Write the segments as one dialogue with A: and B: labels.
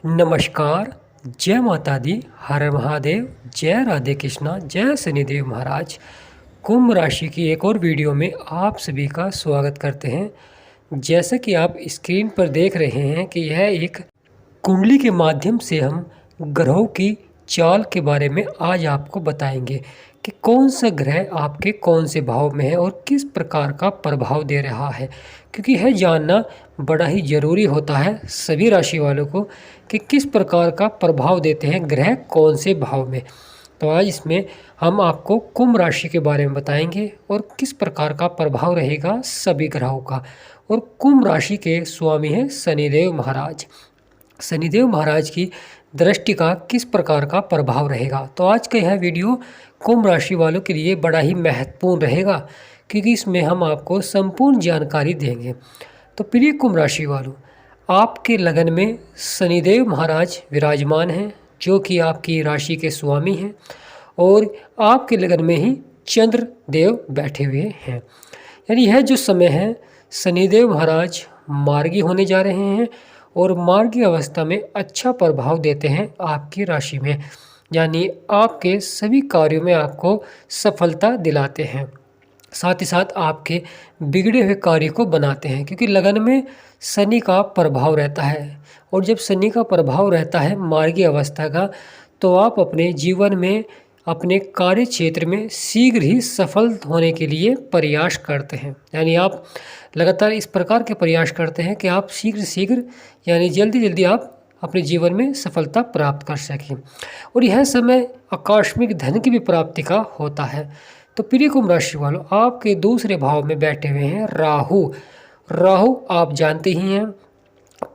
A: नमस्कार। जय माता दी, हर महादेव, जय राधे कृष्णा, जय शनिदेव महाराज। कुंभ राशि की एक और वीडियो में आप सभी का स्वागत करते हैं। जैसा कि आप स्क्रीन पर देख रहे हैं कि यह एक कुंडली के माध्यम से हम ग्रहों की चाल के बारे में आज आपको बताएंगे कि कौन सा ग्रह आपके कौन से भाव में है और किस प्रकार का प्रभाव दे रहा है, क्योंकि यह जानना बड़ा ही ज़रूरी होता है सभी राशि वालों को कि किस प्रकार का प्रभाव देते हैं ग्रह कौन से भाव में। तो आज इसमें हम आपको कुंभ राशि के बारे में बताएंगे और किस प्रकार का प्रभाव रहेगा सभी ग्रहों का। और कुंभ राशि के स्वामी हैं शनिदेव महाराज। शनिदेव महाराज की दृष्टि का किस प्रकार का प्रभाव रहेगा, तो आज का यह वीडियो कुंभ राशि वालों के लिए बड़ा ही महत्वपूर्ण रहेगा, क्योंकि इसमें हम आपको संपूर्ण जानकारी देंगे। तो प्रिय कुंभ राशि वालों, आपके लगन में शनिदेव महाराज विराजमान हैं, जो कि आपकी राशि के स्वामी हैं, और आपके लगन में ही चंद्र देव बैठे हुए हैं। यानी यह जो समय है, शनिदेव महाराज मार्गी होने जा रहे हैं और मार्गी अवस्था में अच्छा प्रभाव देते हैं आपकी राशि में, यानी आपके सभी कार्यों में आपको सफलता दिलाते हैं। साथ ही साथ आपके बिगड़े हुए कार्य को बनाते हैं, क्योंकि लगन में शनि का प्रभाव रहता है। और जब शनि का प्रभाव रहता है मार्गी अवस्था का, तो आप अपने जीवन में अपने कार्य क्षेत्र में शीघ्र ही सफल होने के लिए प्रयास करते हैं। यानी आप लगातार इस प्रकार के प्रयास करते हैं कि आप शीघ्र यानी जल्दी जल्दी आप अपने जीवन में सफलता प्राप्त कर सकें। और यह समय आकस्मिक धन की भी प्राप्ति का होता है। तो प्रिय कुंभ राशि वालों, आपके दूसरे भाव में बैठे हुए हैं राहु। राहु आप जानते ही हैं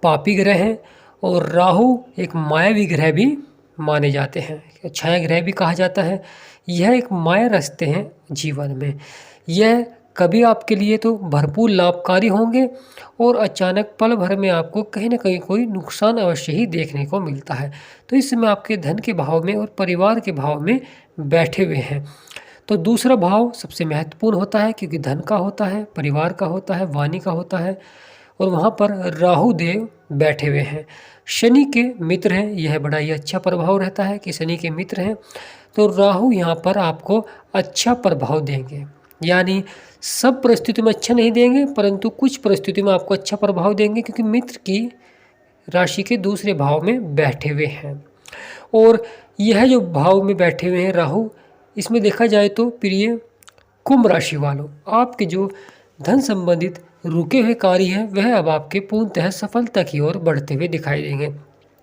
A: पापी ग्रह हैं, और राहु एक मायावी ग्रह भी माने जाते हैं, छाया ग्रह भी कहा जाता है। यह एक माया रचते हैं जीवन में। यह कभी आपके लिए तो भरपूर लाभकारी होंगे, और अचानक पल भर में आपको कहीं ना कहीं कोई नुकसान अवश्य ही देखने को मिलता है। तो इस समय आपके धन के भाव में और परिवार के भाव में बैठे हुए हैं। तो दूसरा भाव सबसे महत्वपूर्ण होता है, क्योंकि धन का होता है, परिवार का होता है, वाणी का होता है, और वहाँ पर राहु देव बैठे हुए हैं। शनि के मित्र हैं, यह बड़ा ही अच्छा प्रभाव रहता है कि शनि के मित्र हैं। तो राहु यहाँ पर आपको अच्छा प्रभाव देंगे, यानी सब परिस्थितियों में अच्छा नहीं देंगे, परंतु कुछ परिस्थितियों में आपको अच्छा प्रभाव देंगे, क्योंकि मित्र की राशि के दूसरे भाव में बैठे हुए हैं। और यह जो भाव में बैठे हुए हैं राहु, इसमें देखा जाए तो प्रिय कुंभ राशि वालों, आपके जो धन संबंधित रुके हुए कार्य हैं वह अब आपके पूर्णतः सफलता की ओर बढ़ते हुए दिखाई देंगे।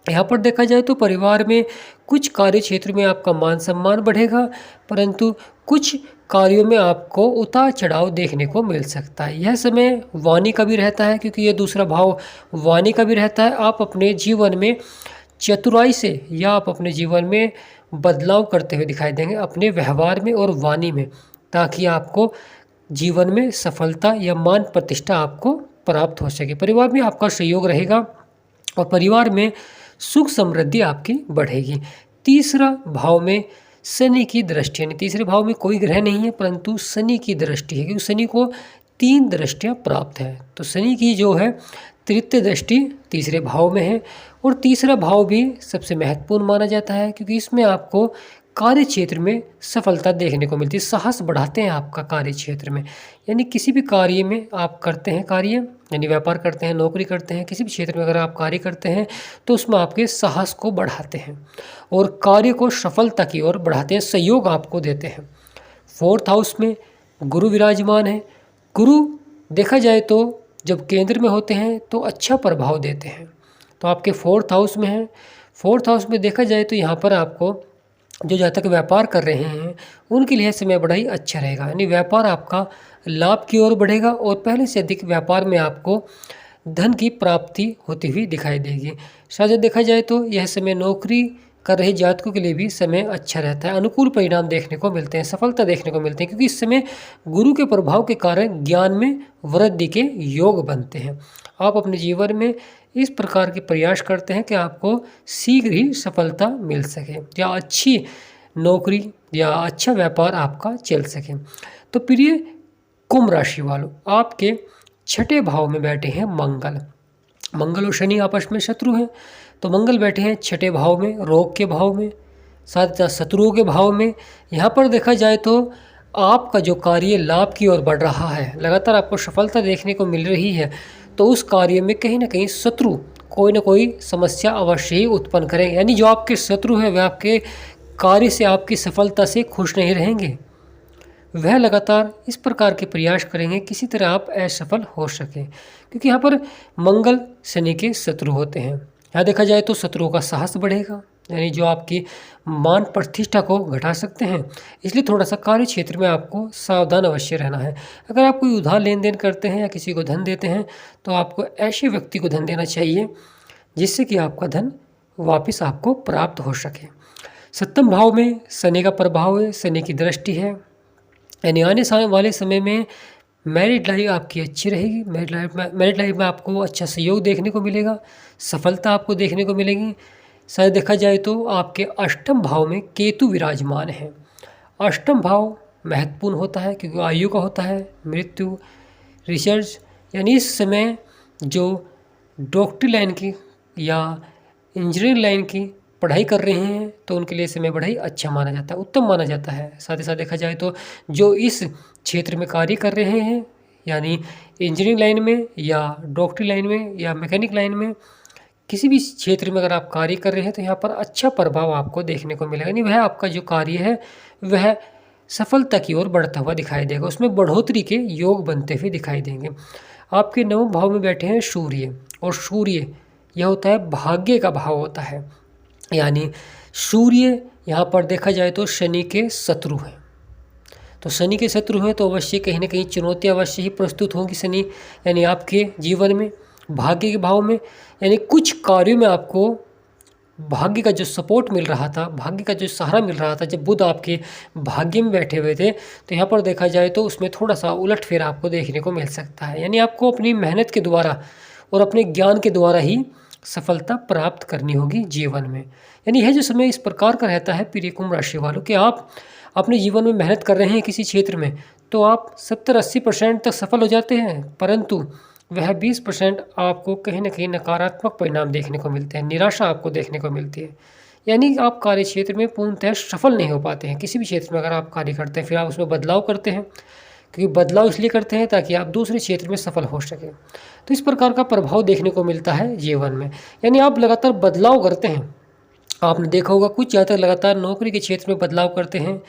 A: यहाँ पर देखा जाए तो परिवार में कुछ कार्य क्षेत्र में आपका मान सम्मान बढ़ेगा, परंतु कुछ कार्यों में आपको उतार चढ़ाव देखने को मिल सकता है। यह समय वाणी का भी रहता है, क्योंकि यह दूसरा भाव वाणी का भी रहता है। आप अपने जीवन में चतुराई से या आप अपने जीवन में बदलाव करते हुए दिखाई देंगे अपने व्यवहार में और वाणी में, ताकि आपको जीवन में सफलता या मान प्रतिष्ठा आपको प्राप्त हो सके। परिवार में आपका सहयोग रहेगा और परिवार में सुख समृद्धि आपकी बढ़ेगी। तीसरा भाव में शनि की दृष्टि, यानी तीसरे भाव में कोई ग्रह नहीं है, परंतु शनि की दृष्टि है, क्योंकि शनि को 3 दृष्टियाँ प्राप्त है। तो शनि की जो है तृतीय दृष्टि तीसरे भाव में है, और तीसरा भाव भी सबसे महत्वपूर्ण माना जाता है, क्योंकि इसमें आपको कार्य क्षेत्र में सफलता देखने को मिलती है। साहस बढ़ाते हैं आपका कार्य क्षेत्र में, यानी किसी भी कार्य में आप करते हैं कार्य, यानी व्यापार करते हैं, नौकरी करते हैं, किसी भी क्षेत्र में अगर आप कार्य करते हैं तो उसमें आपके साहस को बढ़ाते हैं और कार्य को सफलता की ओर बढ़ाते हैं, सहयोग आपको देते हैं। 4th हाउस में गुरु विराजमान है। गुरु देखा जाए तो जब केंद्र में होते हैं तो अच्छा प्रभाव देते हैं। तो आपके 4th हाउस में है। 4th हाउस में देखा जाए तो यहाँ पर आपको जो जातक व्यापार कर रहे हैं उनके लिए समय बड़ा ही अच्छा रहेगा, यानी व्यापार आपका लाभ की ओर बढ़ेगा और पहले से अधिक व्यापार में आपको धन की प्राप्ति होती हुई दिखाई देगी। शायद देखा जाए तो यह समय नौकरी कर रहे जातकों के लिए भी समय अच्छा रहता है। अनुकूल परिणाम देखने को मिलते हैं, सफलता देखने को मिलते हैं, क्योंकि इस समय गुरु के प्रभाव के कारण ज्ञान में वृद्धि के योग बनते हैं। आप अपने जीवन में इस प्रकार के प्रयास करते हैं कि आपको शीघ्र ही सफलता मिल सके या अच्छी नौकरी या अच्छा व्यापार आपका चल सके। तो प्रिय कुंभ राशि वालों, आपके 6ठे भाव में बैठे हैं मंगल। मंगल और शनि आपस में शत्रु हैं, तो मंगल बैठे हैं छठे भाव में, रोग के भाव में, साथ ही साथ शत्रुओं के भाव में। यहाँ पर देखा जाए तो आपका जो कार्य लाभ की ओर बढ़ रहा है, लगातार आपको सफलता देखने को मिल रही है, तो उस कार्य में कहीं ना कहीं शत्रु कोई ना कोई समस्या अवश्य ही उत्पन्न करेंगे। यानी जो आपके शत्रु है वह आपके कार्य से, आपकी सफलता से खुश नहीं रहेंगे। वह लगातार इस प्रकार के प्रयास करेंगे किसी तरह आप असफल हो सकें, क्योंकि यहाँ पर मंगल शनि के शत्रु होते हैं। यहाँ देखा जाए तो शत्रुओं का साहस बढ़ेगा, यानी जो आपकी मान प्रतिष्ठा को घटा सकते हैं। इसलिए थोड़ा सा कार्य क्षेत्र में आपको सावधान अवश्य रहना है। अगर आप कोई उधार लेन देन करते हैं या किसी को धन देते हैं तो आपको ऐसे व्यक्ति को धन देना चाहिए जिससे कि आपका धन वापस आपको प्राप्त हो सके। सप्तम भाव में शनि का प्रभाव है, शनि की दृष्टि है, यानी आने वाले समय में मैरिड लाइफ आपकी अच्छी रहेगी। मैरिड लाइफ में आपको अच्छा सहयोग देखने को मिलेगा, सफलता आपको देखने को मिलेगी। शायद देखा जाए तो आपके अष्टम भाव में केतु विराजमान है। अष्टम भाव महत्वपूर्ण होता है क्योंकि आयु का होता है, मृत्यु, रिसर्च, यानी इस समय जो डॉक्टरी लाइन की या इंजीनियरिंग लाइन की पढ़ाई कर रहे हैं तो उनके लिए समय बड़ा ही अच्छा माना जाता है, उत्तम माना जाता है। साथ ही साथ देखा जाए तो जो इस क्षेत्र में कार्य कर रहे हैं, यानी इंजीनियरिंग लाइन में या डॉक्टरी लाइन में या मैकेनिक लाइन में, किसी भी क्षेत्र में अगर आप कार्य कर रहे हैं तो यहाँ पर अच्छा प्रभाव आपको देखने को मिलेगा। यानी वह आपका जो कार्य है वह सफलता की ओर बढ़ता हुआ दिखाई देगा, उसमें बढ़ोतरी के योग बनते हुए दिखाई देंगे। आपके नवम भाव में बैठे हैं सूर्य, और सूर्य यह होता है भाग्य का भाव होता है, यानी सूर्य यहाँ पर देखा जाए तो शनि के शत्रु हैं। तो शनि के शत्रु हैं तो अवश्य कहीं ना कहीं चुनौतियाँ अवश्य ही प्रस्तुत होंगी शनि, यानी आपके जीवन में भाग्य के भाव में, यानी कुछ कार्यों में आपको भाग्य का जो सपोर्ट मिल रहा था, भाग्य का जो सहारा मिल रहा था, जब बुध आपके भाग्य में बैठे हुए थे तो यहाँ पर देखा जाए तो उसमें थोड़ा सा उलटफेर आपको देखने को मिल सकता है। यानी आपको अपनी मेहनत के द्वारा और अपने ज्ञान के द्वारा ही सफलता प्राप्त करनी होगी जीवन में। यानी यह जो समय इस प्रकार का रहता है प्रिय कुंभ राशि वालों कि आप अपने जीवन में मेहनत कर रहे हैं किसी क्षेत्र में तो आप 70-80% तक सफल हो जाते हैं, परंतु वह 20% आपको कहीं ना कहीं नकारात्मक परिणाम देखने को मिलते हैं, निराशा आपको देखने को मिलती है। यानी आप कार्य क्षेत्र में पूर्णतः सफल नहीं हो पाते हैं। किसी भी क्षेत्र में अगर आप कार्य करते हैं फिर आप उसमें बदलाव करते हैं, क्योंकि बदलाव इसलिए करते हैं ताकि आप दूसरे क्षेत्र में सफल हो सकें। तो इस प्रकार का प्रभाव देखने को मिलता है जीवन में, यानी आप लगातार बदलाव करते हैं। आपने देखा होगा कुछ ज़्यादातर लगातार नौकरी के क्षेत्र में बदलाव करते हैं,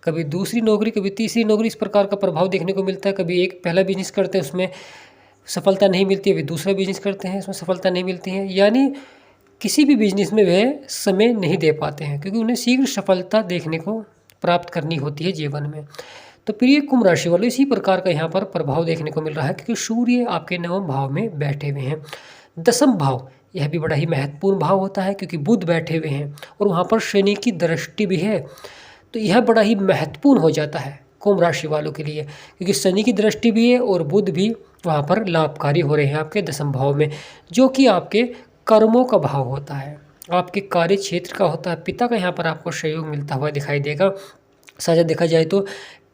A: कभी दूसरी नौकरी, कभी तीसरी नौकरी, इस प्रकार का प्रभाव देखने को मिलता है। कभी एक पहला बिजनेस करते हैं उसमें सफलता नहीं मिलती है, अभी दूसरा बिजनेस करते हैं उसमें सफलता नहीं मिलती है। यानी किसी भी बिजनेस में वह समय नहीं दे पाते हैं क्योंकि उन्हें शीघ्र सफलता देखने को प्राप्त करनी होती है जीवन में। तो प्रिय कुंभ राशि वालों, इसी प्रकार का यहाँ पर प्रभाव देखने को मिल रहा है क्योंकि सूर्य आपके नवम भाव में बैठे हुए हैं। दसम भाव यह भी बड़ा ही महत्वपूर्ण भाव होता है क्योंकि बुध बैठे हुए हैं और वहाँ पर शनि की दृष्टि भी है, तो यह बड़ा ही महत्वपूर्ण हो जाता है कुंभ राशि वालों के लिए, क्योंकि शनि की दृष्टि भी है और बुध भी वहाँ पर लाभकारी हो रहे हैं आपके दसम भाव में, जो कि आपके कर्मों का भाव होता है, आपके कार्य क्षेत्र का होता है। पिता का यहाँ पर आपको सहयोग मिलता हुआ दिखाई देगा। साझा देखा जाए तो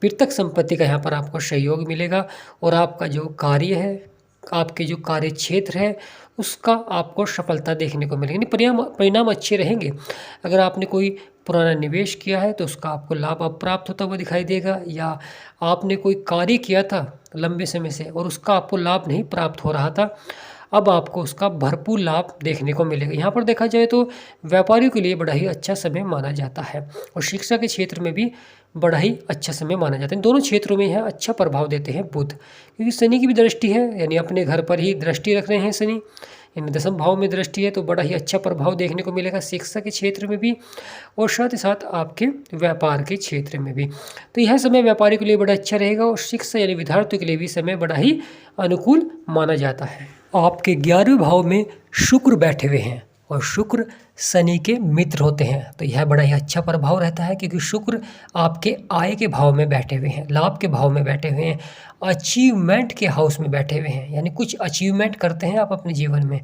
A: पितृक संपत्ति का यहाँ पर आपको सहयोग मिलेगा और आपका जो कार्य है, आपके जो कार्य क्षेत्र है उसका आपको सफलता देखने को मिलेगी, परिणाम अच्छे रहेंगे। अगर आपने कोई पुराना निवेश किया है तो उसका आपको लाभ अब प्राप्त होता हुआ दिखाई देगा, या आपने कोई कार्य किया था लंबे समय से और उसका आपको लाभ नहीं प्राप्त हो रहा था, अब आपको उसका भरपूर लाभ देखने को मिलेगा। यहाँ पर देखा जाए तो व्यापारियों के लिए बड़ा ही अच्छा समय माना जाता है और शिक्षा के क्षेत्र में भी बड़ा ही अच्छा समय माना जाता है। दोनों क्षेत्रों में यह अच्छा प्रभाव देते हैं बुध, क्योंकि शनि की भी दृष्टि है, यानी अपने घर पर ही दृष्टि रख रहे हैं शनि, यानी दसम भाव में दृष्टि है, तो बड़ा ही अच्छा प्रभाव देखने को मिलेगा शिक्षा के क्षेत्र में भी और साथ ही साथ आपके व्यापार के क्षेत्र में भी। तो यह समय व्यापारी के लिए बड़ा अच्छा रहेगा और शिक्षा यानी विद्यार्थियों के लिए भी समय बड़ा ही अनुकूल माना जाता है। आपके 11वें भाव में शुक्र बैठे हुए हैं और शुक्र शनि के मित्र होते हैं, तो यह बड़ा ही अच्छा प्रभाव रहता है क्योंकि शुक्र आपके आय के भाव में बैठे हुए हैं, लाभ के भाव में बैठे हुए हैं, अचीवमेंट के हाउस में बैठे हुए हैं, यानी कुछ अचीवमेंट करते हैं आप अपने जीवन में।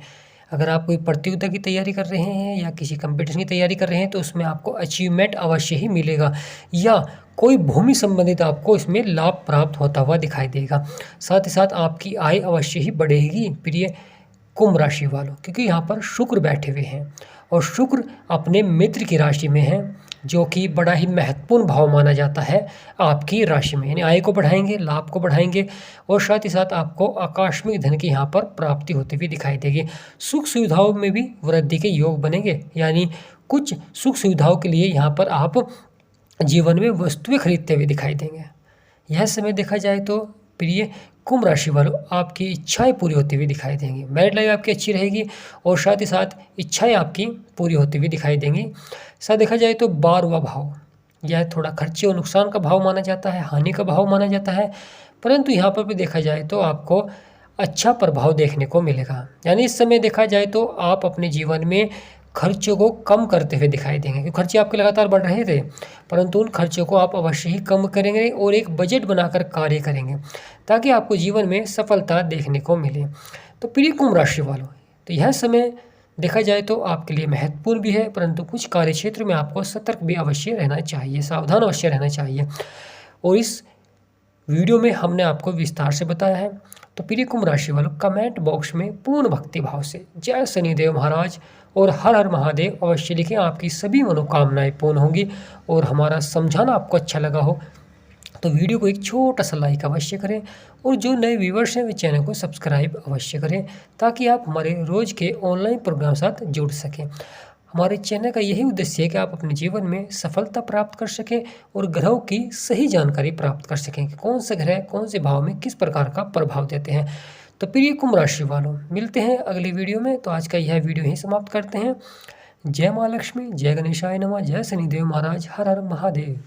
A: अगर आप कोई प्रतियोगिता की तैयारी कर रहे हैं या किसी कंपटीशन की तैयारी कर रहे हैं तो उसमें आपको अचीवमेंट अवश्य ही मिलेगा, या कोई भूमि संबंधित आपको इसमें लाभ प्राप्त होता हुआ दिखाई देगा। साथ ही साथ आपकी आय अवश्य ही बढ़ेगी प्रिय कुंभ राशि वालों, क्योंकि यहाँ पर शुक्र बैठे हुए हैं और शुक्र अपने मित्र की राशि में है, जो कि बड़ा ही महत्वपूर्ण भाव माना जाता है आपकी राशि में। यानी आय को बढ़ाएंगे, लाभ को बढ़ाएंगे और साथ ही साथ आपको आकस्मिक धन की यहाँ पर प्राप्ति होती हुई दिखाई देगी। सुख सुविधाओं में भी वृद्धि के योग बनेंगे, यानी कुछ सुख सुविधाओं के लिए यहाँ पर आप जीवन में वस्तुएं खरीदते हुए दिखाई देंगे। यह समय देखा जाए तो प्रिय कुंभ राशि वालों, आपकी इच्छाएं पूरी होती हुई दिखाई देंगी। मैरिड लाइफ आपकी अच्छी रहेगी और साथ ही साथ इच्छाएं आपकी पूरी होती हुई दिखाई देंगी। साथ देखा जाए तो 12वां भाव, यह थोड़ा खर्चे और नुकसान का भाव माना जाता है, हानि का भाव माना जाता है, परंतु यहाँ पर भी देखा जाए तो आपको अच्छा प्रभाव देखने को मिलेगा। यानी इस समय देखा जाए तो आप अपने जीवन में खर्चों को कम करते हुए दिखाई देंगे, क्योंकि खर्चे आपके लगातार बढ़ रहे थे, परंतु उन खर्चों को आप अवश्य ही कम करेंगे और एक बजट बनाकर कार्य करेंगे ताकि आपको जीवन में सफलता देखने को मिले। तो प्रिय कुंभ राशि वालों, तो यह समय देखा जाए तो आपके लिए महत्वपूर्ण भी है, परंतु कुछ कार्य क्षेत्र में आपको सतर्क भी अवश्य रहना चाहिए, सावधान अवश्य रहना चाहिए। और इस वीडियो में हमने आपको विस्तार से बताया है। तो प्रिय कुंभ राशि वालों, कमेंट बॉक्स में पूर्ण भक्ति भाव से जय शनिदेव महाराज और हर हर महादेव अवश्य लिखें। आपकी सभी मनोकामनाएं पूर्ण होंगी। और हमारा समझाना आपको अच्छा लगा हो तो वीडियो को एक छोटा सा लाइक अवश्य करें और जो नए व्यूवर्स हैं वे चैनल को सब्सक्राइब अवश्य करें ताकि आप हमारे रोज़ के ऑनलाइन प्रोग्राम साथ जुड़ सकें। हमारे चैनल का यही उद्देश्य है कि आप अपने जीवन में सफलता प्राप्त कर सकें और ग्रहों की सही जानकारी प्राप्त कर सकें कि कौन से ग्रह कौन से भाव में किस प्रकार का प्रभाव देते हैं। तो प्रिय कुंभ राशि वालों, मिलते हैं अगली वीडियो में। तो आज का यह वीडियो यहीं समाप्त करते हैं। जय माँ लक्ष्मी, जय गणेशाय नमः, जय शनिदेव महाराज, हर हर महादेव।